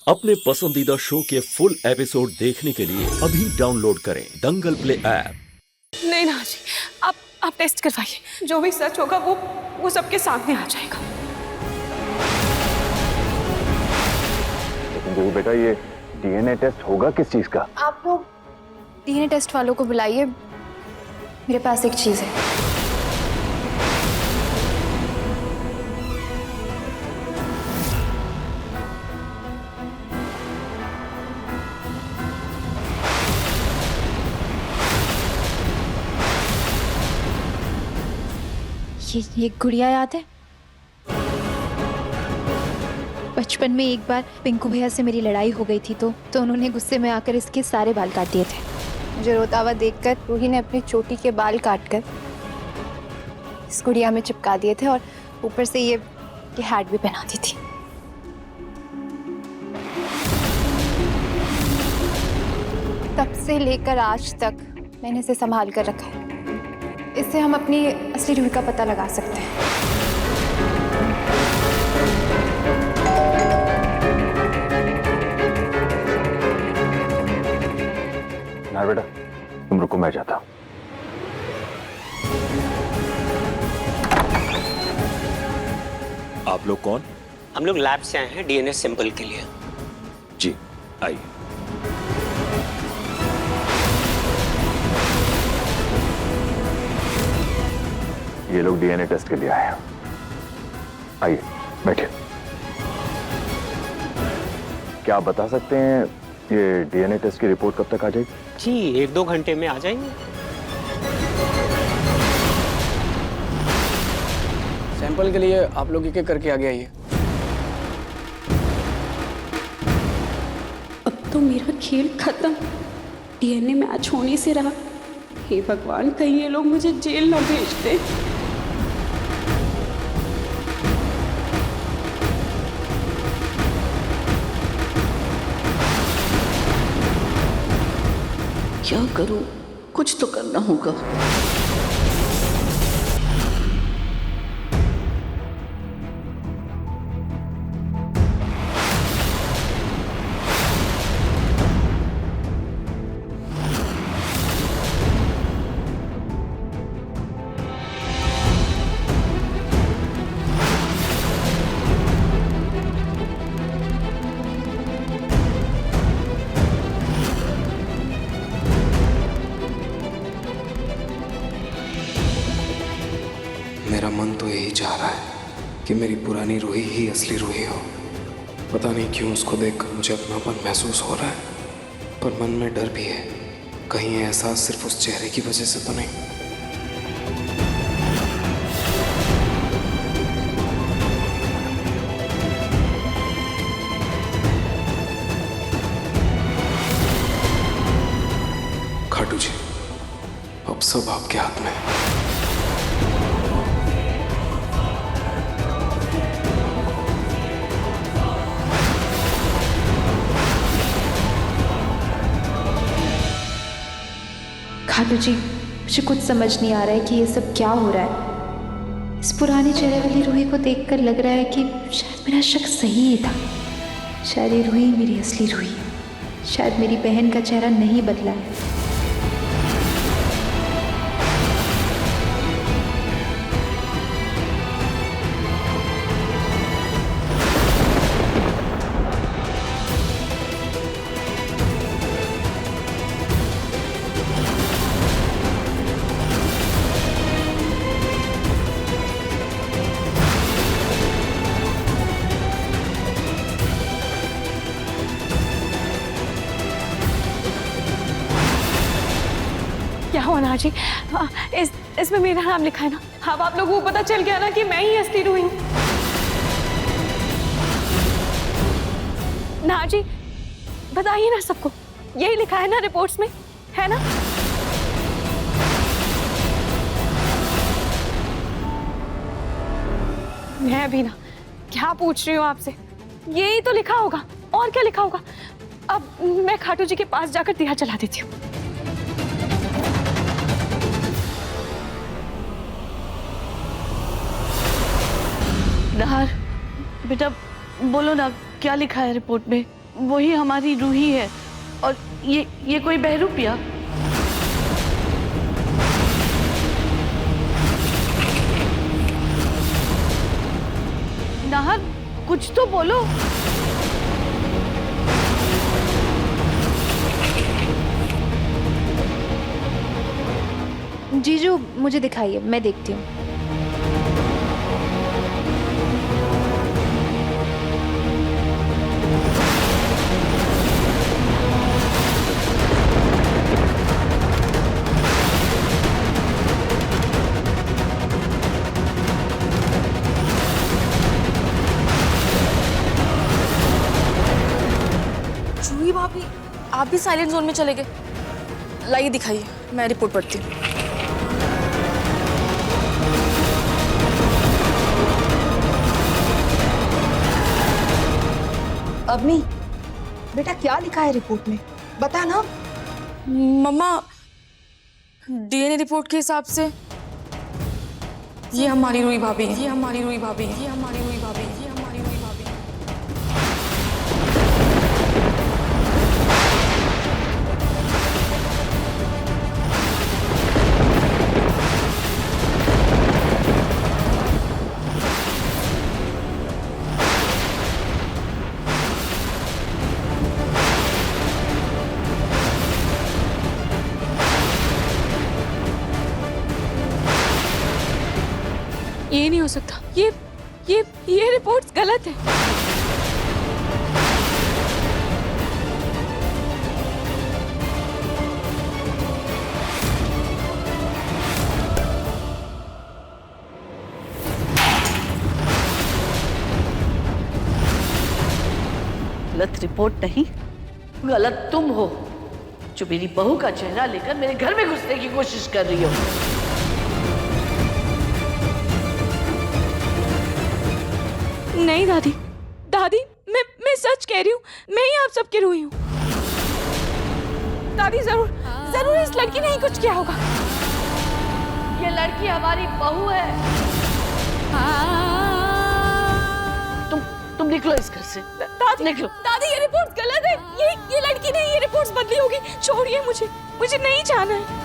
अपने पसंदीदा शो के फुल एपिसोड देखने के लिए अभी डाउनलोड करें दंगल प्ले ऐप। नहीं ना जी, आप टेस्ट करवाइए, जो भी सच होगा वो सबके सामने आ जाएगा। लेकिन बेटा, ये डीएनए टेस्ट होगा किस चीज का? आप लोग डीएनए टेस्ट वालों को बुलाइए, मेरे पास एक चीज है। ये गुड़िया याद है? बचपन में एक बार पिंकू भैया से मेरी लड़ाई हो गई थी तो उन्होंने गुस्से में आकर इसके सारे बाल काट दिए थे। मुझे रोता हुआ देखकर रूही ने अपनी चोटी के बाल काटकर इस गुड़िया में चिपका दिए थे और ऊपर से ये हैट भी पहना दी थी। तब से लेकर आज तक मैंने इसे संभाल कर रखा है। इससे हम अपनी असली रूही का पता लगा सकते हैं। ना बेटा, तुम रुको, मैं जाता हूं। आप लोग कौन? हम लोग लैब से आए हैं डीएनए सैंपल के लिए। जी आइए। ये लोग डीएनए टेस्ट के लिए आए हैं। आइए बैठिए। क्या आप बता सकते हैं ये डीएनए टेस्ट की रिपोर्ट कब तक आ जाएगी? जी 1-2 घंटे में आ जाएंगे। सैंपल के लिए आप लोग एक एक करके आगे आइए। अब तो मेरा खेल खत्म, डीएनए मैच होने से रहा। हे भगवान, कहीं ये लोग मुझे जेल ना भेज दें। क्या करूं? कुछ तो करना होगा। मेरा मन तो यही चाह रहा है कि मेरी पुरानी रूही ही असली रूही हो। पता नहीं क्यों उसको देखकर मुझे अपनापन महसूस हो रहा है, पर मन में डर भी है, कहीं ये एहसास सिर्फ उस चेहरे की वजह से तो नहीं। खाटू जी, अब सब आपके हाथ में है। खाटू जी, मुझे कुछ समझ नहीं आ रहा है कि ये सब क्या हो रहा है। इस पुराने चेहरे वाली रूही को देखकर लग रहा है कि शायद मेरा शक सही ही था। शायद ये रूही मेरी असली रूही है। शायद मेरी बहन का चेहरा नहीं बदला है। क्या हुआ ना जी? इसमें मेरा नाम लिखा है ना? अब आप लोगों को पता चल गया ना कि मैं ही असली रूही हूँ। ना जी, बताइए ना सबको, यही लिखा है ना रिपोर्ट्स में, है ना? मैं भी ना क्या पूछ रही हूँ आपसे, यही तो लिखा होगा, और क्या लिखा होगा? अब मैं खाटू जी के पास जाकर दिया जला देती हूँ। नहार बेटा, बोलो ना क्या लिखा है रिपोर्ट में? वही हमारी रूही है। और ये कोई बहरूपिया? नाहर, कुछ तो बोलो। जीजू मुझे दिखाइए, मैं देखती हूँ। जूही भाभी, आप भी साइलेंट जोन में चले गए। लाइए दिखाइए, मैं रिपोर्ट पढ़ती हूँ। अवनी, बेटा क्या लिखा है रिपोर्ट में, बता ना। मम्मा, डीएनए रिपोर्ट के हिसाब से ये हमारी रूही भाभी, ये हमारी रूही भाभी, ये हमारी रूही भाभी, ये हमारी रूही भाभी। ये नहीं हो सकता, ये रिपोर्ट्स गलत है। गलत रिपोर्ट नहीं, गलत तुम हो जो मेरी बहू का चेहरा लेकर मेरे घर में घुसने की कोशिश कर रही हो। नहीं दादी, दादी मैं सच कह रही हूँ, मैं ही आप सबकी रूही हूँ। दादी जरूर इस लड़की ने ही कुछ किया होगा। ये लड़की हमारी बहू है। तुम निकलो इस घर से। दादी निकलो। दादी, ये रिपोर्ट गलत है। ये लड़की नहीं, ये रिपोर्ट्स बदली होगी। छोड़िए मुझे नहीं जाना है।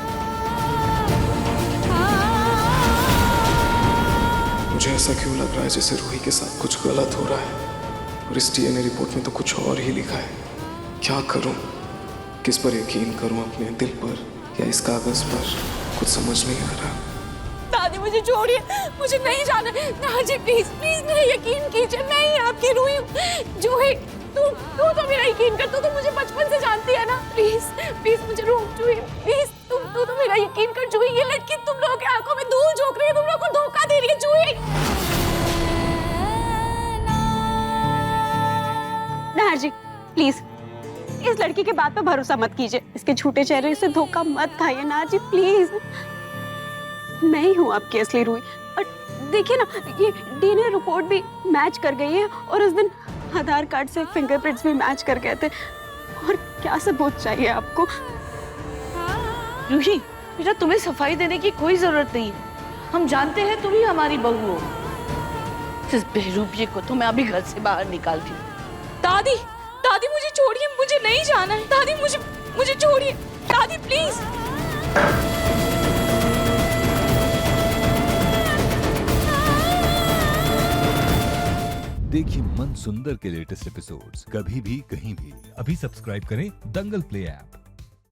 मुझे ऐसा क्यों लग रहा है जैसे रूही के साथ कुछ गलत हो रहा है, और इस डीएनए रिपोर्ट में तो कुछ और ही लिखा है। क्या करूं? किस पर यकीन करूं, अपने दिल पर या इस कागज पर? कुछ समझ नहीं आ रहा। दादी मुझे छोड़िए, मुझे नहीं जाना। ना जी, प्लीज मेरा यकीन कीजिए, मैं ही आपकी रूही हूँ। जूही, तू तो मेरा यकीन कर, तू तो मुझे बचपन से जानती है ना। प्लीज मुझे रोक जूही, प्लीज तू तो मेरा यकीन कर जूही। ये लड़की तुम लोगों की आंखों में धूल झोंक रही है, तुम लोगों को धोखा दे रही है जूही। नाहर जी, प्लीज इस लड़की के बात पर भरोसा मत कीजिए। इसके झूठे चेहरे से धोखा मत खाइए नाहर जी, प्लीज। मैं ही हूँ आपकी असली रूही। और देखिए ना, ये डीएनए रिपोर्ट भी मैच कर गई है, और उस दिन आधार कार्ड से फिंगरप्रिंट्स भी मैच कर गए थे। और क्या सबूत चाहिए आपको? रूही बेटा, तुम्हें सफाई देने की कोई जरूरत नहीं है। हम जानते हैं तुम ही हमारी बहू हो। इस बहरूपिये को तो मैं अभी घर से बाहर निकालती हूँ। दादी मुझे छोड़िए, मुझे नहीं जाना है। दादी मुझे छोड़िए, दादी प्लीज। देखिए मन सुंदर के लेटेस्ट एपिसोड्स कभी भी कहीं भी। अभी सब्सक्राइब करें दंगल प्ले ऐप।